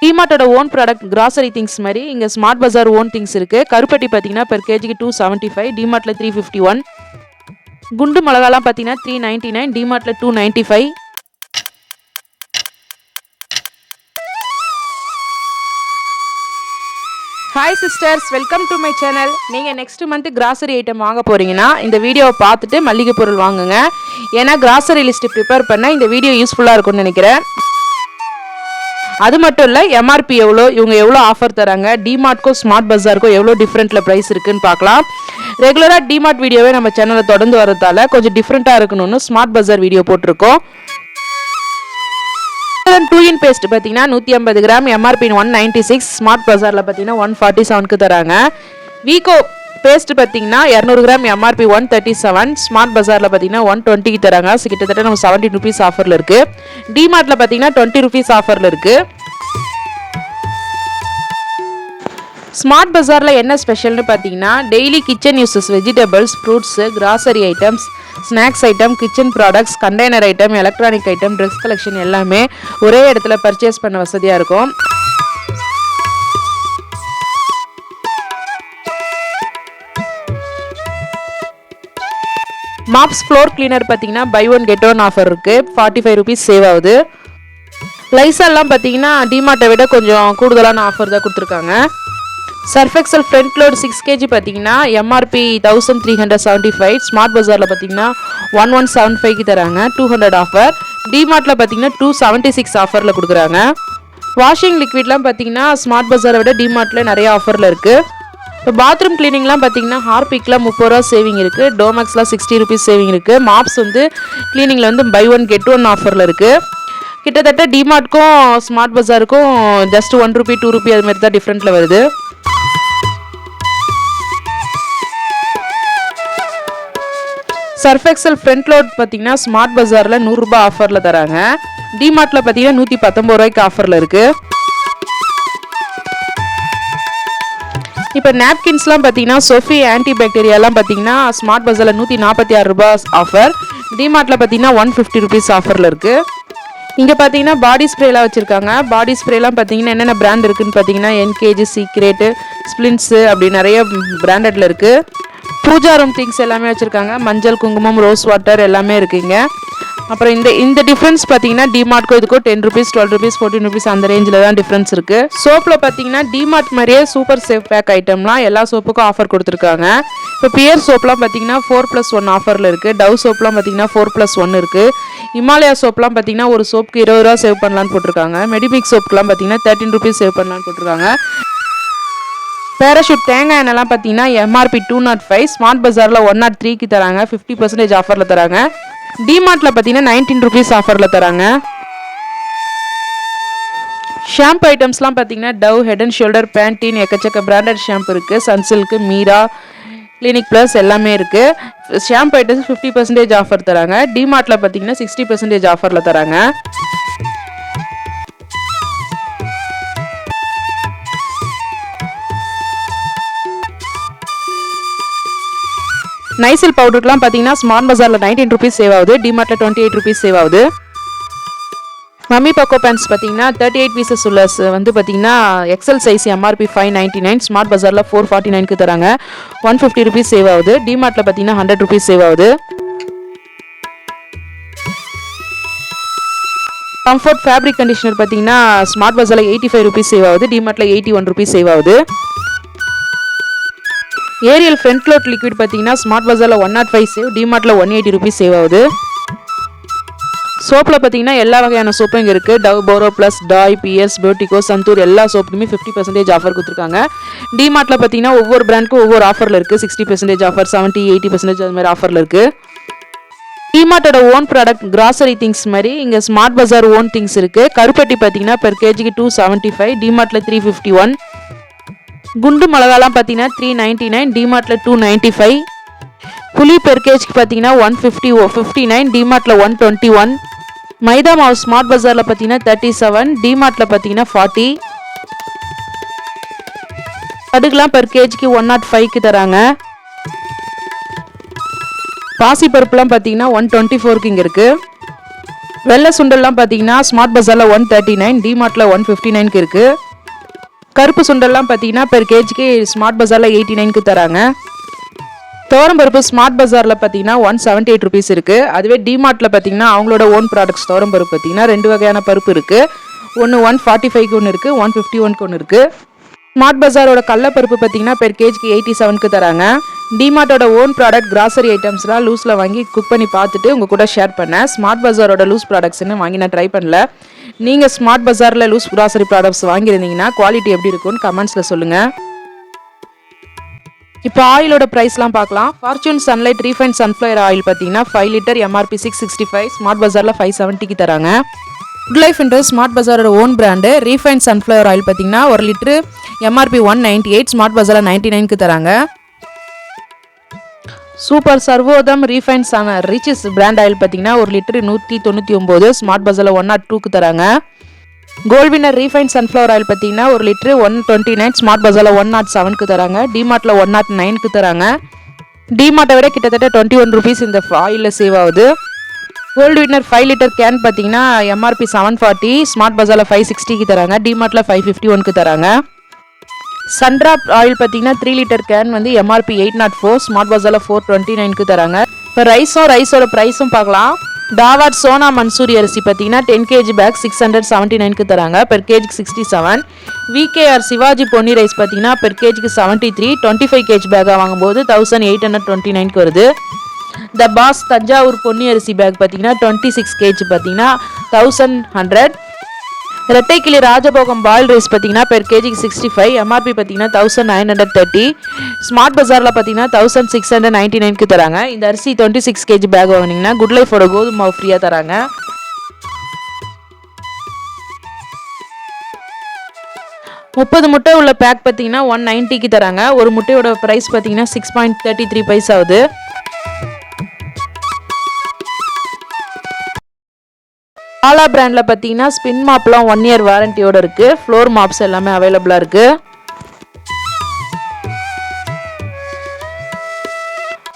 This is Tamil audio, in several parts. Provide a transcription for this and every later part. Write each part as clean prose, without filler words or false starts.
டிமார்ட்டோட ஓன் ப்ராடக்ட் கிராசரி திங்ஸ் மாதிரி இங்கே ஸ்மார்ட் பஜார் ஓன் திங்ஸ் இருக்குது. கருப்பட்டி பார்த்தீங்கன்னா பெர் கேஜிக்கு 275, டிமார்ட்டில் 351. குண்டு மிளகாலாம் பார்த்தீங்கன்னா 399, டிமார்ட்டில் 295. Hi sisters, welcome to my channel. நீங்கள் நெக்ஸ்ட் மந்த் கிராசரி ஐட்டம் வாங்க போகிறீங்கன்னா இந்த வீடியோவை பார்த்துட்டு மளிகை பொருள் வாங்குங்க. ஏன்னா கிராசரி லிஸ்ட்டு ப்ரிப்பேர் பண்ண இந்த வீடியோ யூஸ்ஃபுல்லாக இருக்கும்னு நினைக்கிறேன். அது மட்டும் இல்லை, எம்ஆர்பி எவ்வளோ, இவங்க எவ்வளோ ஆஃபர் தராங்க, டிமார்ட்க்கும் ஸ்மார்ட் பஜாருக்கும் எவ்வளோ டிஃப்ரெண்ட்டில் ப்ரைஸ் இருக்குன்னு பார்க்கலாம். ரெகுலராக டிமார்ட் வீடியோவே நம்ம சேனலில் தொடர்ந்து வரதால கொஞ்சம் டிஃப்ரெண்ட்டாக இருக்கணும்னு ஸ்மார்ட் பஜார் வீடியோ போட்டிருக்கோம். 2 பேஸ்ட் பார்த்தீங்கன்னா 150 கிராம் எம்ஆர்பி 196, ஸ்மார்ட் பஜாரில் பார்த்தீங்கன்னா 147க்கு தராங்க. வீகோ பேஸ்ட் பார்த்தீங்கன்னா 200 கிராம் எம்ஆர்பி 137, ஸ்மார்ட் பஜாரில் பார்த்தீங்கன்னா 120க்கு தராங்க. கிட்டத்தட்ட நம்ம 70 ருபீஸ் ஆஃபரில் இருக்குது. டிமார்ட்டில் பார்த்தீங்கன்னா 20 ருபீஸ் ஆஃபரில் இருக்குது. ஸ்மார்ட் பஜாரில் என்ன ஸ்பெஷல்னு பார்த்தீங்கன்னா daily kitchen uses, vegetables, fruits, grocery items, snacks item, kitchen products, container item, electronic item, dress collection எல்லாமே ஒரே இடத்துல பர்ச்சேஸ் பண்ண வசதியாக இருக்கும். மாப்ஸ் ஃப்ளோர் கிளீனர் பார்த்தீங்கன்னா buy one get one offer இருக்குது. 45 ருபீஸ் சேவ் ஆகுது. லைசால்லாம் பார்த்தீங்கன்னா டிமார்ட்டை விட கொஞ்சம் கூடுதலான ஆஃபர் தான் கொடுத்துருக்காங்க. சர்ஃபெக்சல் ஃப்ரண்ட் லோட் 6 kg பார்த்தீங்கன்னா எம்ஆர்பி 1375, ஸ்மார்ட் பஜாரில் பார்த்தீங்கன்னா 1175க்கு தராங்க. 200 ஆஃபர். டிமார்ட்டில் பார்த்தீங்கன்னா 276 ஆஃபரில் கொடுக்குறாங்க. வாஷிங் லிக்விட்லாம் பார்த்தீங்கன்னா ஸ்மார்ட் பஜாரை விட டிமார்ட்டில் நிறைய ஆஃபரில் இருக்குது. இப்போ பாத்ரூம் கிளீனிங்லாம் பார்த்தீங்கன்னா ஹார்பிக்லாம் 30 ரூபா சேவிங் இருக்குது. டோமேக்ஸ்லாம் 60 ருபீஸ் சேவிங் இருக்குது. மாப்ஸ் வந்து கிளீனிங்கில் வந்து பை ஒன் கெட் ஒன் ஆஃபரில் இருக்குது. கிட்டத்தட்ட டிமார்ட்க்கும் ஸ்மார்ட் பஜாருக்கும் ஜஸ்ட் 1 ரூபி 2 ரூபி அது மாதிரி தான் டிஃப்ரெண்ட்டில் வருது. சர்ஃபெக்சல் ஃப்ரண்ட் லோட் பார்த்தீங்கன்னா ஸ்மார்ட் பஜாரில் 100 ரூபாய் ஆஃபரில் தராங்க. டிமார்ட்டில் பார்த்தீங்கன்னா 119 ரூபாய்க்கு ஆஃபரில் இருக்குது. இப்போ நாப்கின்ஸ்லாம் பார்த்தீங்கன்னா சொஃபி ஆன்டி பாக்டீரியாலாம் பார்த்தீங்கன்னா ஸ்மார்ட் பஜாரில் 146 ரூபாய் ஆஃபர், டிமார்ட்டில் பார்த்தீங்கன்னா 150 ருபீஸ் ஆஃபரில் இருக்குது. இங்கே பார்த்தீங்கன்னா பாடி ஸ்ப்ரேலாம் வச்சுருக்காங்க. பாடி ஸ்ப்ரேலாம் பார்த்தீங்கன்னா என்னென்ன பிராண்ட் இருக்குதுன்னு பார்த்தீங்கன்னா என்கேஜி, சீக்ரெட்டு, ஸ்பிளின்ஸு அப்படி நிறைய பிராண்டடில் இருக்குது. பூஜா ரூம் திங்ஸ் எல்லாமே வச்சுருக்காங்க. மஞ்சள், குங்குமம், ரோஸ் வாட்டர் எல்லாமே இருக்குங்க. அப்புறம் இந்த டிஃப்ரென்ஸ் பார்த்தீங்கன்னா டிமார்ட்க்கும் இதுக்கும் 10 ருபீஸ், 12 ருபீஸ், 14 ருபீஸ் அந்த ரேஞ்சில் தான் டிஃப்ரென்ஸ் இருக்குது. சோப்பில் பார்த்தீங்கன்னா டிமார்ட் மாதிரியே சூப்பர் சேஃப் பேக் ஐட்டம்லாம் எல்லா சோப்புக்கும் ஆஃபர் கொடுத்துருக்காங்க. இப்போ பியர் சோப்லாம் பார்த்தீங்கன்னா 4+1 ஆஃபரில் இருக்குது. டவ் சோப்லாம் பார்த்தீங்கன்னா 4+1 இருக்குது. இமாலயா சோப்லாம் பார்த்தீங்கன்னா ஒரு சோப்புக்கு 20 ரூபா சேவ் பண்ணலான்னு போட்டிருக்காங்க. மெடிமிக் சோப்புக்குலாம் பார்த்தீங்கன்னா 13 ருபீஸ் சேவ் பண்ணலான்னு போட்டிருக்காங்க. பேராஷூட் தேங்காய் எண்ணெய்லாம் பார்த்தீங்கன்னா எம்ஆர்பி 205, ஸ்மார்ட் பஜாரில் 103க்கு தராங்க. 50% ஆஃபரில் தராங்க. டிமார்ட்டில் பார்த்தீங்கன்னா 19 ருபீஸ் ஆஃபரில் தராங்க. ஷாம்பு ஐட்டம்ஸ்லாம் பார்த்தீங்கன்னா Dove, head and shoulders, Pantene, எக்கச்சக்க பிராண்டட் ஷாம்பு இருக்குது. சன்சில்க்கு, மீரா, கிளினிக் ப்ளஸ் எல்லாமே இருக்குது. ஷாம்பு ஐட்டம்ஸ் 50% ஆஃபர் தராங்க. டிமார்ட்டில் பார்த்தீங்கன்னா 60% ஆஃபரில் தராங்க. நைசில் பவுடருக்குலாம் பார்த்தீங்கன்னா ஸ்மார்ட் பஜாரில் 19 ருபீஸ் சேவ் ஆகுது. டிமார்ட்டில் 28 ருபீஸ் சேவ் ஆகுது. மம்மி பக்கோ பேண்ட்ஸ் பார்த்தீங்கன்னா 38 பீசஸ் உள்ள வந்து பார்த்தீங்கன்னா எக்ஸல் சைஸ் எம்ஆர்பி 599, ஸ்மார்ட் பஜாரில் 449க்கு தராங்க. 150 ருபீஸ் சேவ் ஆகுது. டிமார்ட்டில் பார்த்தீங்கன்னா 100 ருபீஸ் சேவ் ஆகுது. கம்ஃபர்ட் ஃபேப்ரிக் கண்டிஷனர் பார்த்தீங்கன்னா ஸ்மார்ட் பஜாரில் 85 ருபீஸ் சேவ் ஆகுது. டிமார்ட்டில் 81 ருபீஸ் சேவ் ஆகுது. ஏரியல் ஃப்ரண்ட் லோட் லிக்விட் பார்த்தீங்கன்னா ஸ்மார்ட் பஜாரில் 105 சேவ், டிமார்ட்டில் 180 ருபீஸ் சேவ் ஆகுது. சோப்பில் பார்த்தீங்கன்னா எல்லா வகையான சோப்பும் இங்கே இருக்குது. டவ், போரோ ப்ளஸ், டாய், பிஎஸ், பியூட்டிகோ, சந்தூர் எல்லா சோப்புக்குமே 50% ஆஃபர் கொடுத்துருக்காங்க. டிமார்ட்டில் பார்த்தீங்கன்னா ஒவ்வொரு பிராண்டுக்கும் ஒவ்வொரு ஆஃபரில் இருக்குது. 60% ஆஃபர், 70, 80% அது மாதிரி ஆஃபரில் இருக்குது. டிமார்ட்டோட ஓன் ப்ராடக்ட் கிராசரி திங்ஸ் மாதிரி இங்கே ஸ்மார்ட் பஜார் ஓன் திங்ஸ் இருக்குது. கருப்பட்டி பார்த்தீங்கன்னா பெர் கேஜிக்கு 275, டிமார்ட்டில் 351. குண்டு மிளகாலாம் பார்த்தீங்கன்னா 399, டிமார்ட்டில் 295. புளி பெர் கேஜிக்கு பார்த்தீங்கன்னா 159, டிமார்ட்டில் 121. மைதா மாவு ஸ்மார்ட் பஜாரில் பார்த்தீங்கன்னா 37, டிமார்ட்டில் பார்த்தீங்கன்னா 40. கடுகுலாம் பெர் கேஜிக்கு 105க்கு தராங்க. பாசி பருப்புலாம் பார்த்தீங்கன்னா 124க்கு இங்கே இருக்குது. வெள்ளை சுண்டல்லாம் பார்த்தீங்கன்னா ஸ்மார்ட் பஜாரில் 139, டிமார்ட்டில் 159க்கு இருக்குது. கருப்பு சுண்டல்லாம் பார்த்தீங்கன்னா பெர் கேஜிக்கு ஸ்மார்ட் பஜாரில் 89க்கு தராங்க. துவரம்பருப்பு ஸ்மார்ட் பஜாரில் பார்த்தீங்கன்னா 178 ருபீஸ் இருக்குது. அதுவே டிமார்ட்டில் பார்த்தீங்கன்னா அவங்களோட ஓன் ப்ராடக்ட்ஸ் துவரம்பருப்பு பார்த்தீங்கன்னா 2 வகையான பருப்பு இருக்குது. ஒன்று 145க்கு ஒன்று இருக்குது, 151க்கு ஒன்று இருக்குது. ஸ்மார்ட் பஜாரோட கடலப்பருப்பு பார்த்தீங்கன்னா பெர் கேஜிக்கு 87க்கு தராங்க. டிமார்ட்டோட ஓன் ப்ராடக்ட் கிராசரி ஐட்டம்ஸ்லாம் லூஸில் வாங்கி குக் பண்ணி பார்த்துட்டு உங்கள் கூட ஷேர் பண்ணேன். ஸ்மார்ட் பஜாரோட லூஸ் ப்ராடக்ட்ஸ்ன்னு வாங்கி நான் ட்ரை பண்ணல. நீங்கள் ஸ்மார்ட் பஜாரில் லூஸ் கிராசரி ப்ராடக்ட்ஸ் வாங்கியிருந்தீங்கன்னா குவாலிட்டி எப்படி இருக்கும்னு கமெண்ட்ஸில் சொல்லுங்கள். இப்போ ஆயிலோட ப்ரைஸ்லாம் பார்க்கலாம். Fortune Sunlight refined sunflower oil பார்த்தீங்கன்னா 5 லிட்டர் எம்ஆர்பி 665, ஸ்மார்ட் பஜாரில் 570க்கு தராங்க. குட் லைஃப் என்ற ஸ்மார்ட் பஜாரோட own brand refined sunflower oil பார்த்தீங்கன்னா 1 லிட்டரு எம்ஆர்பி 198, ஸ்மார்ட் பஜாரில் 99க்கு தராங்க. Super Sarvottam refined riches brand oil பார்த்தீங்கன்னா 1 லிட்டரு 199, ஸ்மார்ட் பஜாரில் 102க்கு தராங்க. கோல்வினர் ரீஃபைண்ட் சன்ஃப்ளவர் ஆயில் பார்த்தீங்கன்னா 1 லிட்டரு 129, ஸ்மார்ட் பஜாரில் 107க்கு தராங்க. டிமார்ட்டில் 109க்கு தராங்க. டிமார்ட்டை விட கிட்டத்தட்ட 21 ருபீஸ் இந்த ஆயிலில் சேவ் ஆகுது. கோல்டு வின்னர் 5 லிட்டர் கேன் பார்த்தீங்கன்னா எம்ஆர்பி 740, ஸ்மார்ட் பஜாரில் 560க்கு தராங்க. டிமார்ட்டில் 551க்கு தராங்க. சன்ட்ராப் ஆயில் பார்த்தீங்கன்னா 3 லிட்டர் கேன் வந்து எம்ஆர்பி 804, ஸ்மார்ட் பஜாரில் 429க்கு தராங்க. இப்போ ரைஸோட ப்ரைஸும் பார்க்கலாம். டாவாட் சோனா மன்சூரி அரிசி பார்த்தீங்கன்னா 10 kg பேக் 679க்கு தராங்க, பெர் கேஜிக்கு 67. விகேஆர் சிவாஜி பொன்னி ரைஸ் பார்த்தீங்கன்னா பெர் கேஜிக்கு 73, 25 kg பேக்காக வாங்கும்போது 1829க்கு வருது. த பாஸ் தஞ்சாவூர் பொன்னி அரிசி பேக் பார்த்தீங்கன்னா 26 kg பார்த்தீங்கன்னா 1100. ரெட்டைக்கிளி ராஜபோகம் பாயில் ரைஸ் பார்த்தீங்கன்னா பெர் கேஜிக்கு 65, எம்ஆர்பி பார்த்தீங்கன்னா 1930. ஸ்மார்ட் பஜாரில் பார்த்தீங்கன்னா 1699க்கு தராங்க. இந்த அரிசி 26 kg பேக் வாங்கினீங்கன்னா குட் லைஃபோட கோதுமை மாவு ஃப்ரீயாக தராங்க. முப்பது முட்டை உள்ள பேக் பார்த்தீங்கன்னா 190க்கு தராங்க. ஒரு முட்டையோட ப்ரைஸ் பார்த்தீங்கன்னா 6.33 பைசா ஆகுது. ஆலா பிராண்டில் பார்த்தீங்கன்னா ஸ்பின் மாப்லாம் 1 இயர் வாரண்டியோட இருக்குது. ஃப்ளோர் மாப்ஸ் எல்லாமே அவைலபிளாக இருக்குது.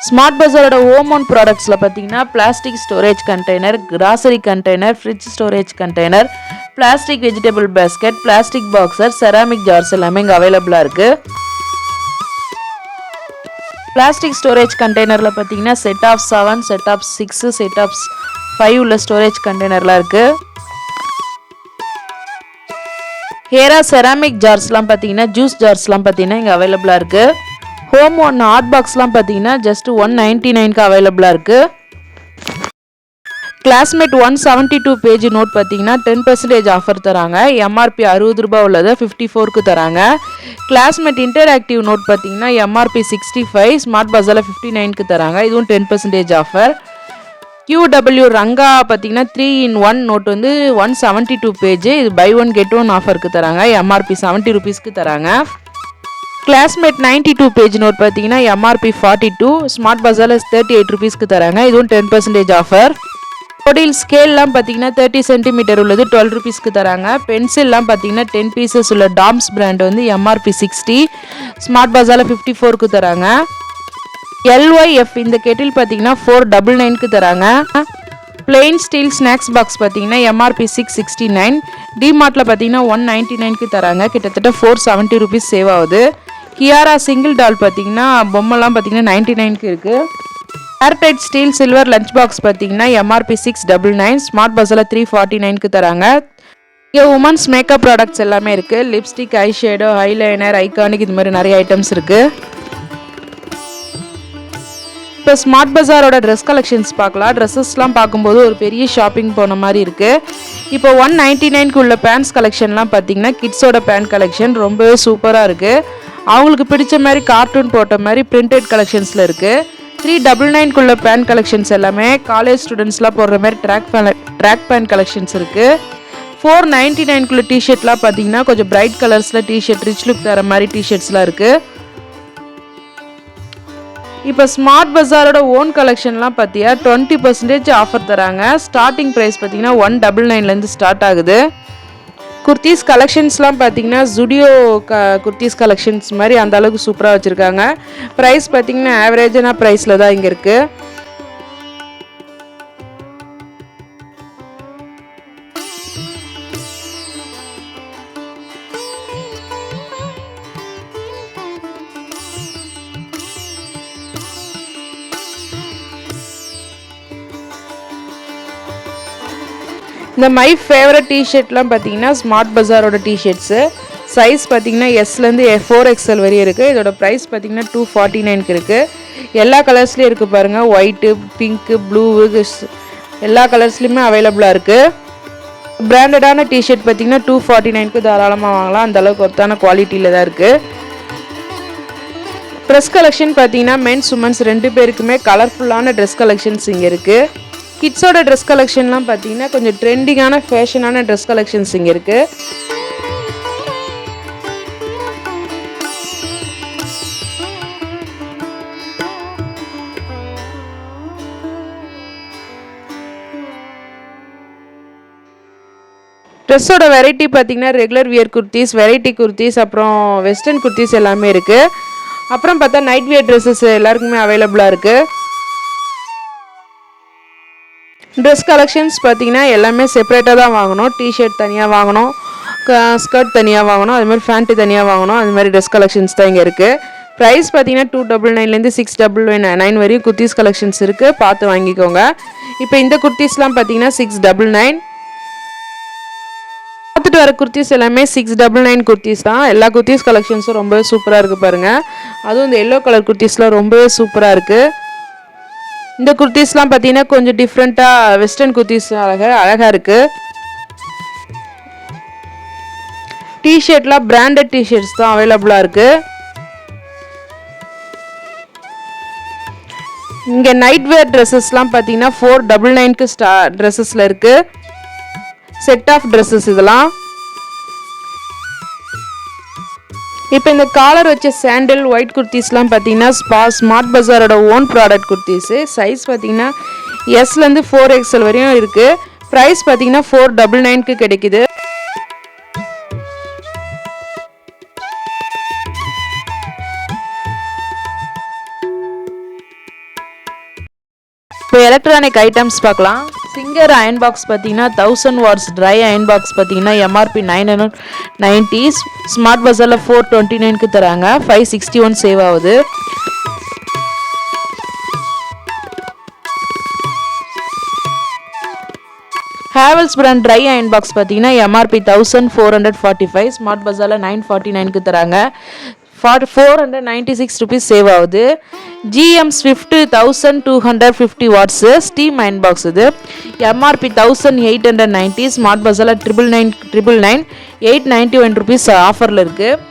ஸ்மார்ட் பஜாரோட ஓமோன் ப்ராடக்ட்ஸில் பார்த்தீங்கன்னா plastic storage container, grocery container, fridge storage container, plastic vegetable basket, plastic boxer, ceramic jars எல்லாமே இங்கே அவைலபிளாக இருக்குது. பிளாஸ்டிக் ஸ்டோரேஜ் கண்டெய்னரில் பார்த்தீங்கன்னா set of 7, set of 6, set of 5 உள்ள ஸ்டோரேஜ் கண்டெய்னர்லாம் இருக்குது. ஹேரா செராமிக் ஜார்ஸ்லாம் பார்த்தீங்கன்னா ஜூஸ் ஜார்ஸ்லாம் பார்த்தீங்கன்னா இங்கே அவைலபிளாக இருக்குது. ஹோம் ஒன் ஹாட் பாக்ஸ்லாம் பார்த்தீங்கன்னா ஜஸ்ட் 199க்கு அவைலபிளாக இருக்குது. கிளாஸ்மேட் 172 பேஜ் நோட் பார்த்தீங்கன்னா 10% ஆஃபர் தராங்க. எம்ஆர்பி 60 ரூபா உள்ளதை 54க்கு தராங்க. கிளாஸ்மேட் இன்டராக்டிவ் நோட் பார்த்தீங்கன்னா எம்ஆர்பி 65, ஸ்மார்ட் பஜாரில் 59க்கு தராங்க. இதுவும் 10% ஆஃபர். QW ரங்கா பார்த்தீங்கன்னா 3-in-1 நோட் வந்து 172 பேஜ், இது பை 1 get 1 ஆஃபருக்கு தராங்க. எம்ஆர்பி 70 ருபீஸ்க்கு தராங்க. கிளாஸ்மேட் 92 பேஜ் நோட் பார்த்தீங்கன்னா எம்ஆர்பி 42, ஸ்மார்ட் பஜாரில் 38 ருபீஸ்க்கு தராங்க. இதுவும் 10% ஆஃபர். பொடில் ஸ்கேல்லாம் பார்த்தீங்கன்னா 30 சென்டிமீட்டர் உள்ளது 12 ருபீஸ்க்கு தராங்க. பென்சில்லாம் பார்த்தீங்கன்னா 10 பீசஸ் உள்ள டாம்ஸ் பிராண்ட் வந்து எம்ஆர்பி 60, ஸ்மார்ட் பஜாரில் 54க்கு தராங்க. LYF இந்த கெட்டில் பார்த்தீங்கன்னா 499க்கு தராங்க. பிளெயின் ஸ்டீல் ஸ்நாக்ஸ் பாக்ஸ் பார்த்தீங்கன்னா எம்ஆர்பி 669, டிமார்ட்டில் பார்த்தீங்கன்னா 199க்கு தராங்க. கிட்டத்தட்ட 470 ருபீஸ் சேவ் ஆகுது. கியாரா சிங்கிள் டால் பார்த்தீங்கன்னா பொம்மைலாம் பார்த்தீங்கன்னா 99க்கு இருக்குது. Airtight steel silver lunch box பார்த்தீங்கன்னா எம்ஆர்பி 699, ஸ்மார்ட் பஸ்ஸில் 349க்கு தராங்க. இங்கே உமன்ஸ் மேக்கப் ப்ராடக்ட்ஸ் எல்லாமே இருக்குது. Lipstick, eye shadow, eyeliner, iconic இது மாதிரி நிறைய ஐட்டம்ஸ் இருக்குது. இப்போ ஸ்மார்ட் பஜாரோட ட்ரெஸ் கலெக்ஷன்ஸ் பார்க்கலாம். ட்ரெஸ்ஸஸ்லாம் பார்க்கும்போது ஒரு பெரிய ஷாப்பிங் போன மாதிரி இருக்குது. இப்போ 199க்கு உள்ள பேண்ட்ஸ் கலெக்ஷன்லாம் பார்த்தீங்கன்னா கிட்ஸோட பேண்ட் கலெக்ஷன் ரொம்பவே சூப்பராக இருக்குது. அவங்களுக்கு பிடிச்ச மாதிரி கார்ட்டூன் போட்ட மாதிரி பிரிண்டட் கலெக்ஷன்ஸில் இருக்குது. 399க்குள்ள பேண்ட் கலெக்ஷன்ஸ் எல்லாமே காலேஜ் ஸ்டூடெண்ட்ஸ்லாம் போடுற மாதிரி ட்ராக் பேண்ட் கலெக்ஷன்ஸ் இருக்குது. 499க்குள்ள டிஷர்ட்லாம் பார்த்தீங்கன்னா கொஞ்சம் பிரைட் கலர்ஸில் டிஷர்ட், ரிச் லுக் தர மாதிரி டிஷர்ட்ஸ்லாம் இருக்குது. இப்போ ஸ்மார்ட் பஜாரோட ஓன் கலெக்ஷன்லாம் பார்த்தியா 20% ஆஃபர் தராங்க. ஸ்டார்டிங் ப்ரைஸ் பார்த்தீங்கன்னா 199லேருந்து ஸ்டார்ட் ஆகுது. குர்த்திஸ் கலெக்ஷன்ஸ்லாம் பார்த்தீங்கன்னா ஜுடியோ குர்த்திஸ் கலெக்ஷன்ஸ் மாதிரி அந்த அளவுக்கு சூப்பராக வச்சுருக்காங்க. ப்ரைஸ் பார்த்தீங்கன்னா ஆவரேஜான ப்ரைஸில் தான் இங்கே இருக்குது. இந்த மை ஃபேவரட் டிஷர்ட்லாம் பார்த்தீங்கன்னா ஸ்மார்ட் பஜாரோட டிஷர்ட்ஸு. சைஸ் பார்த்தீங்கன்னா எஸ்லேருந்து 4XL வரையும் இருக்குது. இதோட ப்ரைஸ் பார்த்தீங்கன்னா 249க்கு இருக்குது. எல்லா கலர்ஸ்லேயும் இருக்குது பாருங்கள். ஒயிட்டு, பிங்க்கு, ப்ளூவு, எல்லா கலர்ஸ்லேயுமே அவைலபிளாக இருக்குது. பிராண்டடான டிஷர்ட் பார்த்தீங்கன்னா 249க்கு தாராளமாக வாங்கலாம். அந்தளவுக்கு ஒருத்தான குவாலிட்டியில் தான் இருக்குது. ட்ரெஸ் கலெக்ஷன் பார்த்தீங்கன்னா மென்ஸ் உமன்ஸ் 2 பேருக்குமே கலர்ஃபுல்லான ட்ரெஸ் கலெக்ஷன்ஸ் இங்கே இருக்குது. கிட்ஸோட ட்ரெஸ் கலெக்ஷன்லாம் பார்த்தீங்கன்னா கொஞ்சம் ட்ரெண்டிங்கான ஃபேஷனான ட்ரெஸ் கலெக்ஷன்ஸ் இங்கே இருக்குது. ட்ரெஸ்ஸோட வெரைட்டி பார்த்தீங்கன்னா regular wear kurtis, variety kurtis, அப்புறம் வெஸ்டர்ன் குர்த்திஸ் எல்லாமே இருக்குது. அப்புறம் பார்த்தா நைட் வியர் ட்ரெஸ்ஸஸ் எல்லாருக்குமே அவைலபிளாக இருக்குது. ட்ரெஸ் கலெக்ஷன்ஸ் பார்த்தீங்கன்னா எல்லாமே செப்பரேட்டாக தான் வாங்கணும். டிஷர்ட் தனியாக வாங்கணும், ஸ்கர்ட் தனியாக வாங்கணும், அதுமாதிரி ஃபேண்ட்டு தனியாக வாங்கணும். அதுமாதிரி ட்ரெஸ் கலெக்ஷன்ஸ் தான் இங்கே இருக்குது. ப்ரைஸ் பார்த்தீங்கன்னா 299லேருந்து 699 வரையும் குர்த்திஸ் கலெக்ஷன்ஸ் இருக்குது. பார்த்து வாங்கிக்கோங்க. இப்போ இந்த குர்த்திஸ்லாம் பார்த்தீங்கன்னா 699. பார்த்துட்டு வர குர்த்திஸ் எல்லாமே 699 குர்த்திஸ் தான். எல்லா குர்த்திஸ் கலெக்ஷன்ஸும் ரொம்ப சூப்பராக இருக்குது பாருங்கள். அதுவும் இந்த எல்லோ கலர் குர்த்திஸ்லாம் ரொம்பவே சூப்பராக இருக்குது. இந்த குர்த்திஸ்லாம் பார்த்தீங்கன்னா கொஞ்சம் டிஃப்ரெண்ட்டாக வெஸ்டர்ன் குர்த்திஸ் அழகாக இருக்குது. டிஷர்ட்லாம் பிராண்டட் டிஷர்ட்ஸ் தான் அவைலபிளாக இருக்குது. இங்கே நைட் வேர் ட்ரெஸ்ஸஸ்லாம் பார்த்தீங்கன்னா 499க்கு ட்ரெஸ்ஸஸில் இருக்குது. செட் ஆஃப் ட்ரெஸ்ஸஸ் இதெல்லாம். இப்போ இந்த காலர் வச்ச சாண்டல் ஒயிட் குர்த்திஸ்லாம் பார்த்தீங்கன்னா ஸ்மார்ட் பஜாரோட ஓன் ப்ராடக்ட் குர்த்திஸு. சைஸ் பார்த்தீங்கன்னா எஸ்லேருந்து 4XL வரையும் இருக்குது. ப்ரைஸ் பார்த்தீங்கன்னா 499க்கு கிடைக்குது. இப்போ எலக்ட்ரானிக் ஐட்டம்ஸ் பார்க்கலாம். சிங்கர் அயன் பாக்ஸ் பார்த்தீங்கன்னா 1000 வாட்ஸ் ட்ரை அயன் பாக்ஸ் பார்த்தீங்கன்னா எம்ஆர்பி 990, ஸ்மார்ட் பஜாரில் 429க்கு தராங்க. 561 சேவ் ஆகுது. Havells brand dry iron box பார்த்தீங்கன்னா எம்ஆர்பி 1445, ஸ்மார்ட் பஜாரில் 949க்கு தராங்க. 496 rupees சேவ் ஆகுது. GM Swift 1250 watts steam iron box இது. எம்ஆர்பி 1890, ஸ்மார்ட் பஜாரில் 999, 891 rupees ஆஃபரில் இருக்குது.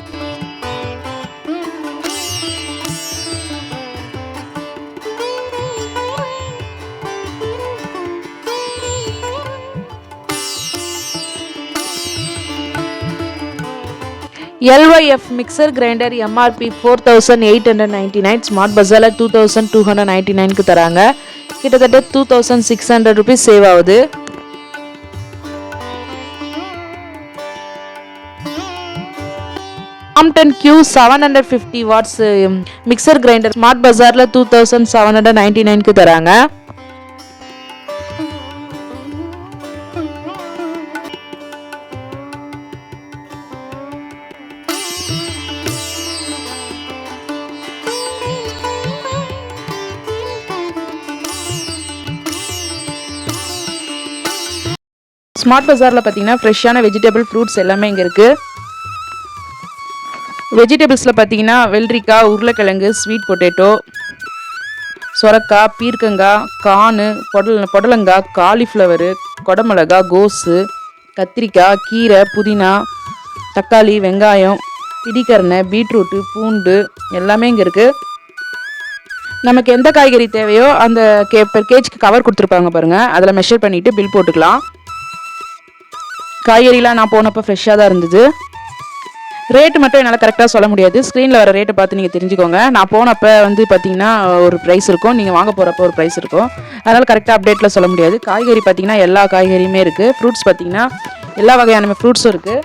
LYF mixer grinder MRP 4899, Smart பஜாரில் 2299க்கு தராங்க. கிட்டத்தட்ட 2600 rupees சேவ் ஆகுது. Compton Q 750 watts mixer grinder Smart பஜாரில் 2799க்கு தராங்க. ஸ்மார்ட் பஜாரில் பார்த்தீங்கன்னா ஃப்ரெஷ்ஷான வெஜிடபிள் ஃப்ரூட்ஸ் எல்லாமே இங்கே இருக்குது. வெஜிடபிள்ஸில் பார்த்தீங்கன்னா வெள்ளரிக்காய், உருளைக்கிழங்கு, ஸ்வீட் பொட்டேட்டோ, சொரக்காய், பீர்க்கங்காய், கானு, புடலங்காய், காலிஃப்ளவரு, கொடமிளகா, கோஸு, கத்திரிக்காய், கீரை, புதினா, தக்காளி, வெங்காயம், பிடிக்கரணை, பீட்ரூட்டு, பூண்டு எல்லாமே இங்கே இருக்குது. நமக்கு எந்த காய்கறி தேவையோ அந்த பெர் கேஜிக்கு கவர் கொடுத்துருப்பாங்க பாருங்கள். அதில் மெஷர் பண்ணிவிட்டு பில் போட்டுக்கலாம். காய்கறிலாம் நான் போனப்போ ஃப்ரெஷ்ஷாக தான் இருந்தது. ரேட்டு மட்டும் என்னால் கரெக்டாக சொல்ல முடியாது. ஸ்க்ரீனில் வர ரேட்டை பார்த்து நீங்கள் தெரிஞ்சுக்கோங்க. நான் போனப்போ வந்து பார்த்தீங்கன்னா ஒரு ப்ரைஸ் இருக்கும், நீங்கள் வாங்க போகிறப்போ ஒரு ப்ரைஸ் இருக்கும். அதனால் கரெக்டாக அப்டேட்டில் சொல்ல முடியாது. காய்கறி பார்த்தீங்கன்னா எல்லா காய்கறியுமே இருக்குது. ஃப்ரூட்ஸ் பார்த்தீங்கன்னா எல்லா வகையான ஃப்ரூட்ஸும் இருக்குது.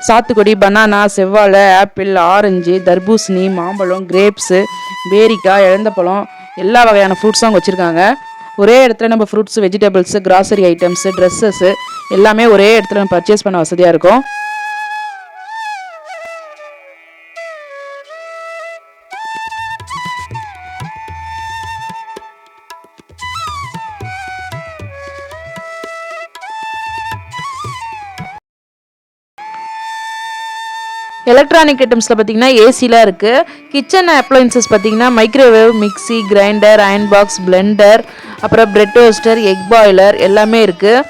சாத்துக்குடி, பனானா, செவ்வாழை, ஆப்பிள், ஆரஞ்சு, தர்பூசணி, மாம்பழம், கிரேப்ஸு, பேரிக்காய், இழந்தப்பழம் எல்லா வகையான ஃப்ரூட்ஸும் அங்கே வச்சுருக்காங்க. ஒரே இடத்துல நம்ம fruits, vegetables, grocery items, dresses எல்லாமே ஒரே இடத்துல நம்ம பர்ச்சேஸ் பண்ண வசதியாக இருக்கும். எலக்ட்ரானிக் ஐட்டம்ஸில் பார்த்தீங்கன்னா ஏசிலாம் இருக்குது. கிச்சன் அப்ளைன்சஸ் பார்த்தீங்கன்னா microwave, mixie, grinder, iron box, blender, அப்புறம் பிரெட் டோஸ்டர், எக் பாய்லர் எல்லாமே இருக்குது.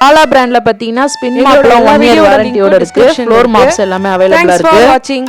ஆலா பிராண்டில் பார்த்தீங்கன்னா ஸ்பின் மாப்லாம் 1 இயர் வாரண்டியோட இருக்குது. ஃப்ளோர் மாப்ஸ் எல்லாமே அவைலபிளாக இருக்குது.